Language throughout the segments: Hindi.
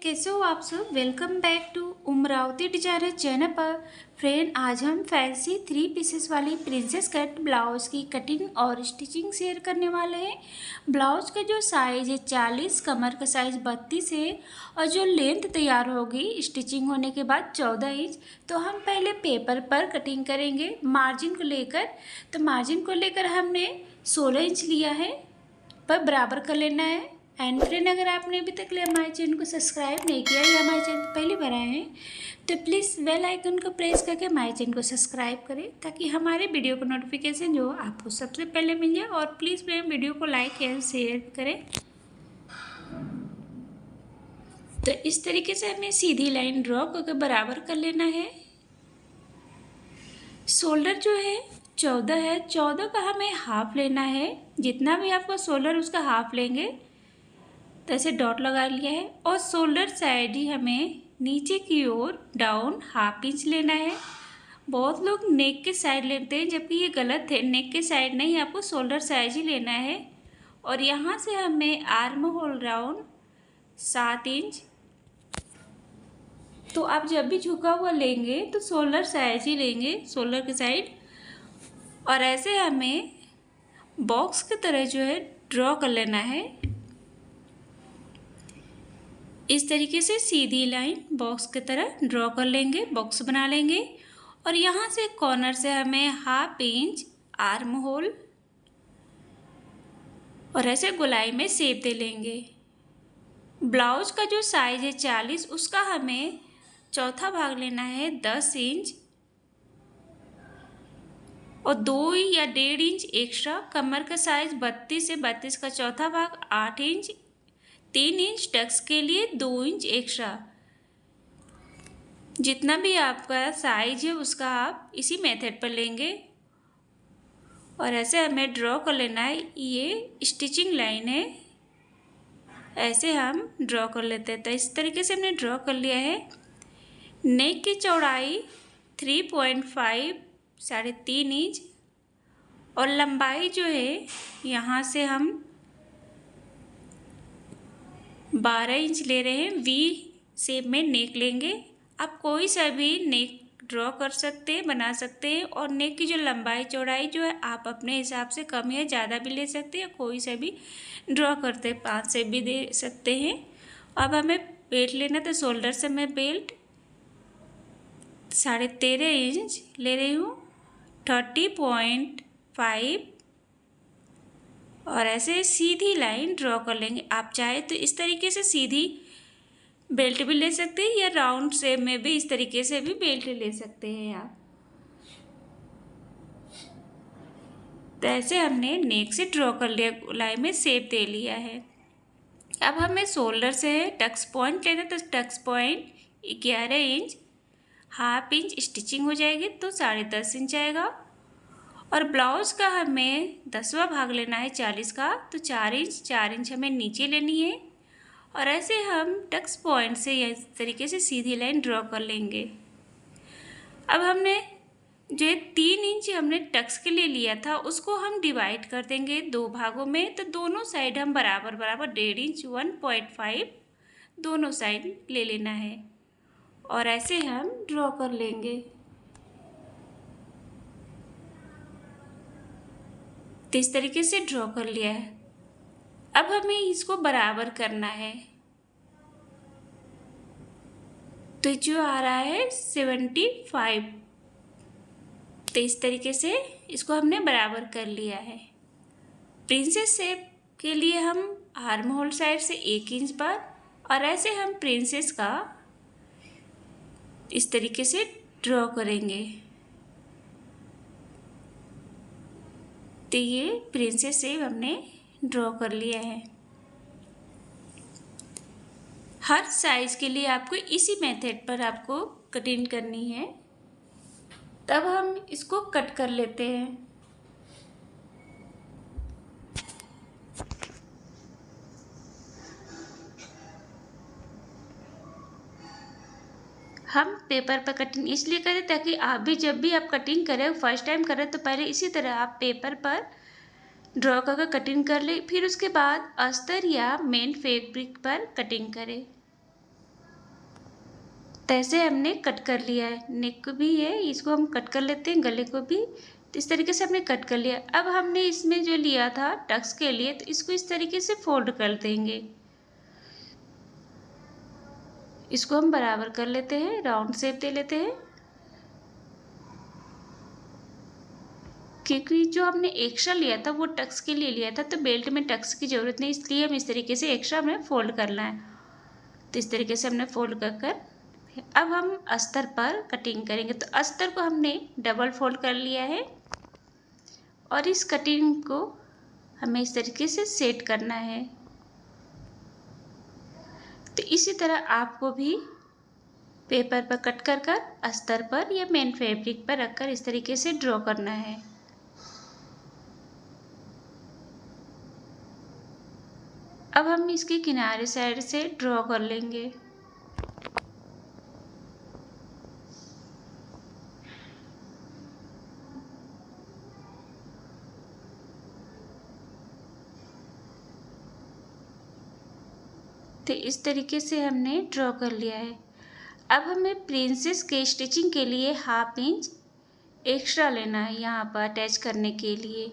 कैसे हो आप सब। Welcome back to Umrawati designer channel पर। फ्रेंड, आज हम फैंसी 3 पीसेस वाली प्रिंसेस कट ब्लाउज़ की कटिंग और स्टिचिंग शेयर करने वाले हैं। ब्लाउज़ का जो साइज़ है 40, कमर का साइज़ 32 है और जो लेंथ तैयार होगी स्टिचिंग होने के बाद 14 इंच। तो हम पहले पेपर पर कटिंग करेंगे मार्जिन को लेकर। तो मार्जिन को लेकर हमने 16 इंच लिया है, पर बराबर कर लेना है। एंड फ्रेंड, अगर आपने अभी तक हमारे चैनल को सब्सक्राइब नहीं किया या हमारे चैनल पर पहली बार आए हैं तो प्लीज़ बेल आइकन को प्रेस करके हमारे चैनल को सब्सक्राइब करें, ताकि हमारे वीडियो को नोटिफिकेशन जो आपको सबसे पहले मिल जाए। और प्लीज़ मेरे वीडियो को लाइक एंड शेयर करें। तो इस तरीके से हमें सीधी लाइन ड्रॉ करके बराबर कर लेना है। शोल्डर जो है 14 है, 14 का हमें हाफ लेना है। जितना भी आपका शोल्डर उसका हाफ लेंगे। तो ऐसे डॉट लगा लिया है और शोल्डर साइड ही हमें नीचे की ओर डाउन हाफ इंच लेना है। बहुत लोग नेक के साइड लेते हैं, जबकि ये गलत है। नेक के साइड नहीं, आपको शोल्डर साइज ही लेना है। और यहाँ से हमें आर्म होल राउंड 7 इंच। तो आप जब भी झुका हुआ लेंगे तो शोल्डर साइज ही लेंगे, शोल्डर के साइड। और ऐसे हमें बॉक्स की तरह जो है ड्रॉ कर लेना है। इस तरीके से सीधी लाइन बॉक्स की तरह ड्रॉ कर लेंगे, बॉक्स बना लेंगे। और यहाँ से कॉर्नर से हमें हाफ इंच आर्म होल और ऐसे गोलाई में शेप दे लेंगे। ब्लाउज का जो साइज है 40, उसका हमें चौथा भाग लेना है 10 इंच और 2 या 1.5 इंच एक्स्ट्रा। कमर का साइज 32 है, 32 का चौथा भाग 8 इंच, 3 इंच टक्स के लिए 2 इंच एक्स्ट्रा। जितना भी आपका साइज है उसका आप इसी मेथड पर लेंगे। और ऐसे हमें ड्रॉ कर लेना है। ये स्टिचिंग लाइन है, ऐसे हम ड्रॉ कर लेते हैं। तो इस तरीके से हमने ड्रॉ कर लिया है। नेक की चौड़ाई 3.5 3.5 इंच और लंबाई जो है यहाँ से हम 12 इंच ले रहे हैं। वी शेप में नेक लेंगे। आप कोई सा भी नेक ड्रॉ कर सकते हैं, बना सकते हैं। और नेक की जो लंबाई चौड़ाई जो है आप अपने हिसाब से कम या ज़्यादा भी ले सकते हैं, कोई सा भी ड्रॉ करते हैं, 5 से भी दे सकते हैं। अब हमें बेल्ट लेना, तो शोल्डर से मैं बेल्ट 13.5 इंच ले रही हूँ, 30.5 और ऐसे सीधी लाइन ड्रॉ कर लेंगे। आप चाहे तो इस तरीके से सीधी बेल्ट भी ले सकते हैं या राउंड शेप में भी इस तरीके से भी बेल्ट ले सकते हैं आप। तो ऐसे हमने नेक से ड्रॉ कर लिया, गोलाई में शेप दे लिया है। अब हमें शोल्डर से टक्स पॉइंट लेना, तो tucks point 11 inch, half inch stitching हो जाएगी तो 10.5 इंच आएगा। और ब्लाउज का हमें 10वां भाग लेना है 40 का, तो 4 इंच हमें नीचे लेनी है। और ऐसे हम टक्स पॉइंट से इस तरीके से सीधी लाइन ड्रॉ कर लेंगे। अब हमने जो 3 इंच हमने टक्स के लिए लिया था उसको हम डिवाइड कर देंगे 2 भागों में। तो दोनों साइड हम बराबर 1.5 इंच 1.5 दोनों साइड ले लेना है और ऐसे हम ड्रॉ कर लेंगे। तो इस तरीके से ड्रॉ कर लिया है। अब हमें इसको बराबर करना है। तो जो आ रहा है 75। तो इस तरीके से इसको हमने बराबर कर लिया है। प्रिंसेस शेप के लिए हम आर्म होल साइड से 1 इंच पर और ऐसे हम प्रिंसेस का इस तरीके से ड्रॉ करेंगे। तो ये प्रिंसेस शेप हमने ड्रॉ कर लिया है। हर साइज के लिए आपको इसी मेथड पर आपको कटिंग करनी है। तब हम इसको कट कर लेते हैं। हम पेपर पर कटिंग इसलिए करें ताकि आप भी जब भी आप कटिंग करें, फर्स्ट टाइम करें, तो पहले इसी तरह आप पेपर पर ड्रॉ करके कटिंग कर ले, फिर उसके बाद अस्तर या मेन फैब्रिक पर कटिंग करें। तो ऐसे हमने कट कर लिया है। नेक भी है, इसको हम कट कर लेते हैं, गले को भी। तो इस तरीके से हमने कट कर लिया। अब हमने इसमें जो लिया था टक्स के लिए, तो इसको इस तरीके से फोल्ड कर देंगे। इसको हम बराबर कर लेते हैं, राउंड शेप दे लेते हैं। क्योंकि जो हमने एक्स्ट्रा लिया था वो टक्स के लिए लिया था, तो बेल्ट में टक्स की ज़रूरत नहीं, इसलिए हम इस तरीके से एक्स्ट्रा हमें फोल्ड करना है। तो इस तरीके से हमने फोल्ड कर कर अब हम अस्तर पर कटिंग करेंगे। तो अस्तर को हमने डबल फोल्ड कर लिया है और इस कटिंग को हमें इस तरीके से सेट करना है। तो इसी तरह आपको भी पेपर पर कट कर कर अस्तर पर या मेन फैब्रिक पर रखकर इस तरीके से ड्रॉ करना है। अब हम इसके किनारे साइड से ड्रॉ कर लेंगे। तो इस तरीके से हमने ड्रॉ कर लिया है। अब हमें प्रिंसेस के स्टिचिंग के लिए 1/2 इंच एक्स्ट्रा लेना है यहाँ पर अटैच करने के लिए।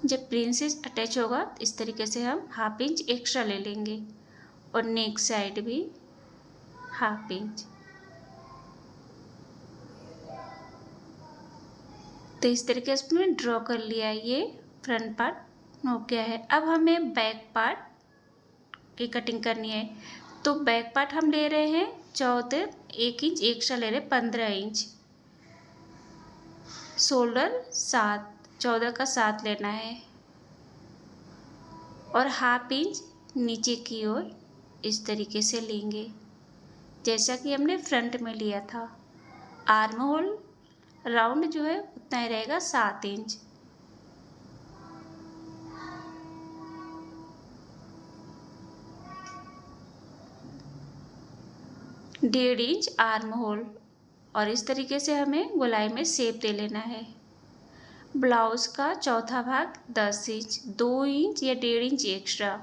जब प्रिंसेस अटैच होगा तो इस तरीके से हम 1/2 इंच एक्स्ट्रा ले लेंगे और नेक साइड भी 1/2 इंच। तो इस तरीके से मैंने ड्रॉ कर लिया है। ये फ्रंट पार्ट हो गया है। अब हमें बैक पार्ट की कटिंग करनी है। तो बैक पार्ट हम ले रहे हैं 14, 1 इंच एक्स्ट्रा ले रहे हैं 15 इंच। शोल्डर 7, 14 का 7 लेना है और 1/2 इंच नीचे की ओर इस तरीके से लेंगे जैसा कि हमने फ्रंट में लिया था। आर्म होल राउंड जो है उतना ही रहेगा 7 इंच। डेढ़ इंच आर्म होल और इस तरीके से हमें गोलाई में शेप दे लेना है। ब्लाउज का चौथा भाग 10 इंच, 2 इंच या 1.5 इंच एक्स्ट्रा।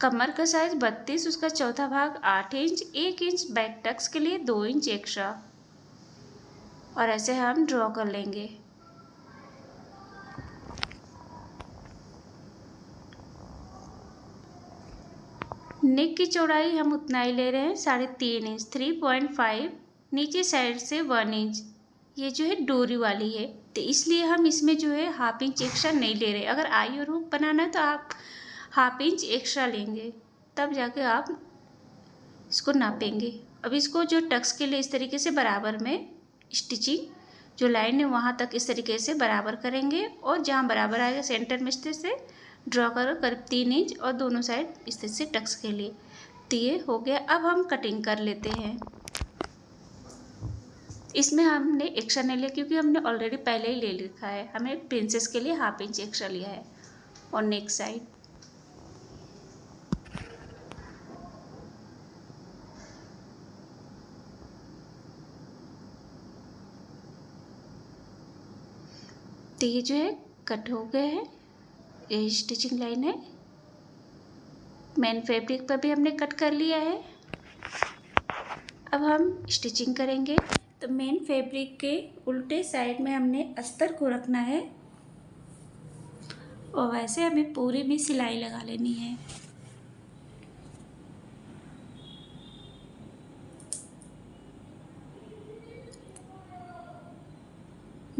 कमर का साइज 32, उसका चौथा भाग 8 इंच, 1 इंच बैक टक्स के लिए 2 इंच एक्स्ट्रा। और ऐसे हम ड्रॉ कर लेंगे। नेक की चौड़ाई हम उतना ही ले रहे हैं 3.5 इंच, 3.5। नीचे साइड से 1 इंच। ये जो है डोरी वाली है, तो इसलिए हम इसमें जो है 1/2 इंच एक्स्ट्रा नहीं ले रहे। अगर आई और हुक बनाना है तो आप 1/2 इंच एक्स्ट्रा लेंगे, तब जाके आप इसको नापेंगे। अब इसको जो टक्स के लिए इस तरीके से बराबर में स्टिचिंग जो लाइन है वहाँ तक इस तरीके से बराबर करेंगे और जहाँ बराबर आएगा सेंटर में इस तरह से ड्रॉ करो करीब 3 इंच और दोनों साइड इस तरह से टक्स के लिए। तो ये हो गया। अब हम कटिंग कर लेते हैं। इसमें हमने एक्स्ट्रा नहीं लिया क्योंकि हमने ऑलरेडी पहले ही ले लिखा है। हमें प्रिंसेस के लिए 1/2 इंच एक्स्ट्रा लिया है और नेक साइड। तो ये जो है कट हो गए हैं। ये स्टिचिंग लाइन है। मेन फैब्रिक पर भी हमने कट कर लिया है। अब हम स्टिचिंग करेंगे। तो मेन फैब्रिक के उल्टे साइड में हमने अस्तर को रखना है और वैसे हमें पूरे में सिलाई लगा लेनी है।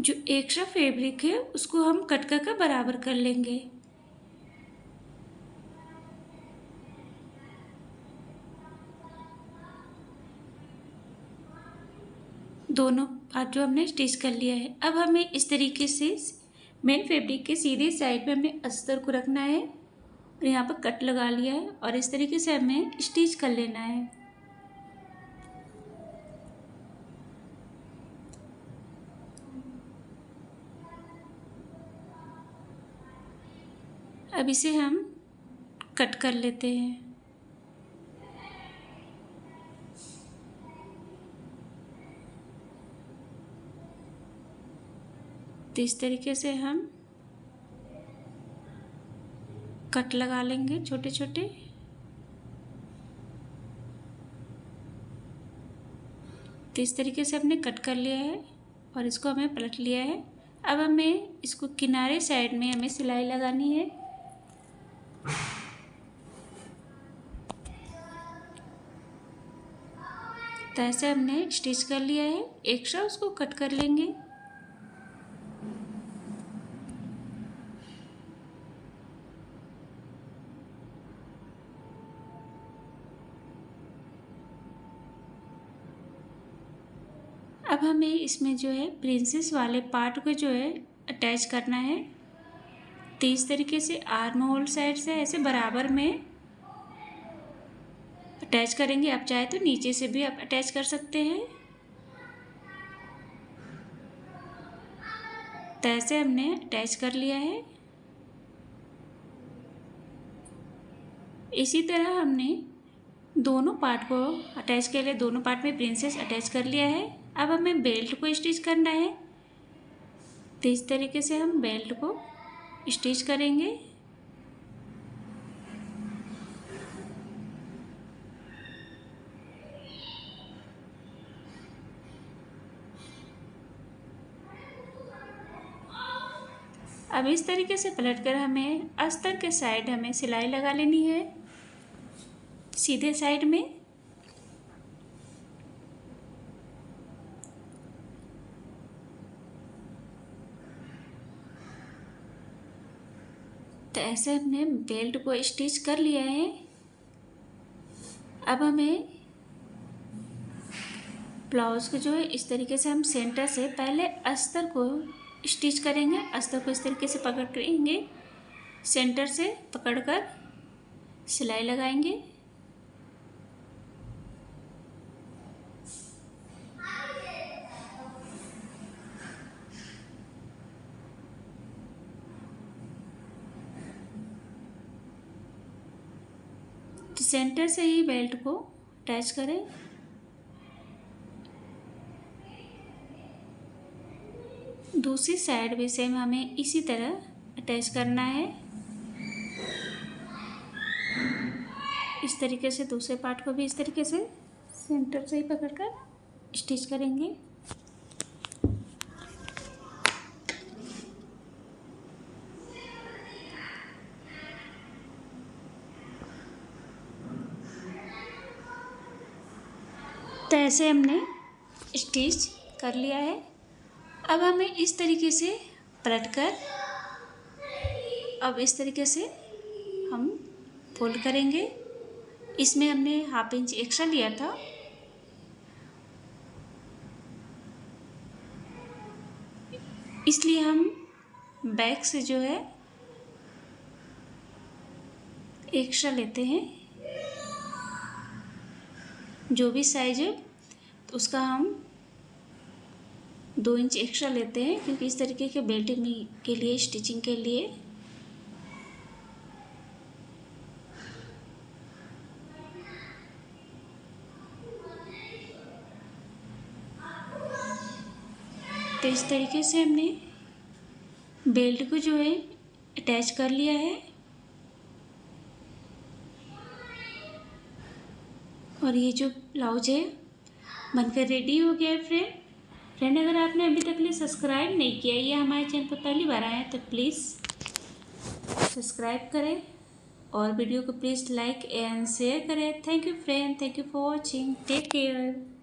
जो एक्स्ट्रा फैब्रिक है उसको हम कट कर बराबर कर लेंगे। दोनों पार्ट जो हमने स्टिच कर लिया है। अब हमें इस तरीके से मेन फैब्रिक के सीधे साइड में हमने अस्तर को रखना है और यहाँ पर कट लगा लिया है और इस तरीके से हमें स्टिच कर लेना है। अब इसे हम कट कर लेते हैं। तो इस तरीके से हम कट लगा लेंगे छोटे छोटे। तो इस तरीके से हमने कट कर लिया है और इसको हमें पलट लिया है। अब हमें इसको किनारे साइड में हमें सिलाई लगानी है। तो ऐसे हमने स्टिच कर लिया है, एक्स्ट्रा उसको कट कर लेंगे। अब हमें इसमें जो है प्रिंसेस वाले पार्ट को जो है अटैच करना है। तो इस तरीके से आर्म होल साइड से ऐसे बराबर में अटैच करेंगे। आप चाहे तो नीचे से भी आप अटैच कर सकते हैं। तो ऐसे हमने अटैच कर लिया है। इसी तरह हमने दोनों पार्ट को अटैच कर लिया, दोनों पार्ट में प्रिंसेस अटैच कर लिया है। अब हमें बेल्ट को स्टिच करना है। तो इस तरीके से हम बेल्ट को स्टिच करेंगे। अब इस तरीके से पलटकर हमें अस्तर के साइड हमें सिलाई लगा लेनी है, सीधे साइड में। तो ऐसे हमने बेल्ट को स्टिच कर लिया है। अब हमें ब्लाउज को जो है इस तरीके से हम सेंटर से पहले अस्तर को स्टिच करेंगे। अस्तर को इस तरीके से पकड़ेंगे, सेंटर से पकड़कर सिलाई लगाएंगे। तो सेंटर से ही बेल्ट को अटैच करें। दूसरी साइड भी सेम हमें इसी तरह अटैच करना है। इस तरीके से दूसरे पार्ट को भी इस तरीके से सेंटर से ही पकड़कर स्टिच करेंगे। तो ऐसे हमने स्टिच कर लिया है। अब हमें इस तरीके से पलटकर अब इस तरीके से हम फोल्ड करेंगे। इसमें हमने 1/2 इंच एक्स्ट्रा लिया था। इसलिए हम बैक से जो है एक्स्ट्रा लेते हैं। जो भी साइज है तो उसका हम 2 इंच एक्स्ट्रा लेते हैं, क्योंकि इस तरीके के बेल्टिंग के लिए, स्टिचिंग के लिए। तो इस तरीके से हमने बेल्ट को जो है अटैच कर लिया है। और ये जो ब्लाउज है बनकर रेडी हो गया है फ्रेंड। अगर आपने अभी तक लिए सब्सक्राइब नहीं किया, ये हमारे चैनल पर पहली बार आए हैं, तो प्लीज़ सब्सक्राइब करें और वीडियो को प्लीज़ लाइक एंड शेयर करें। Thank you friend, thank you for watching, take care.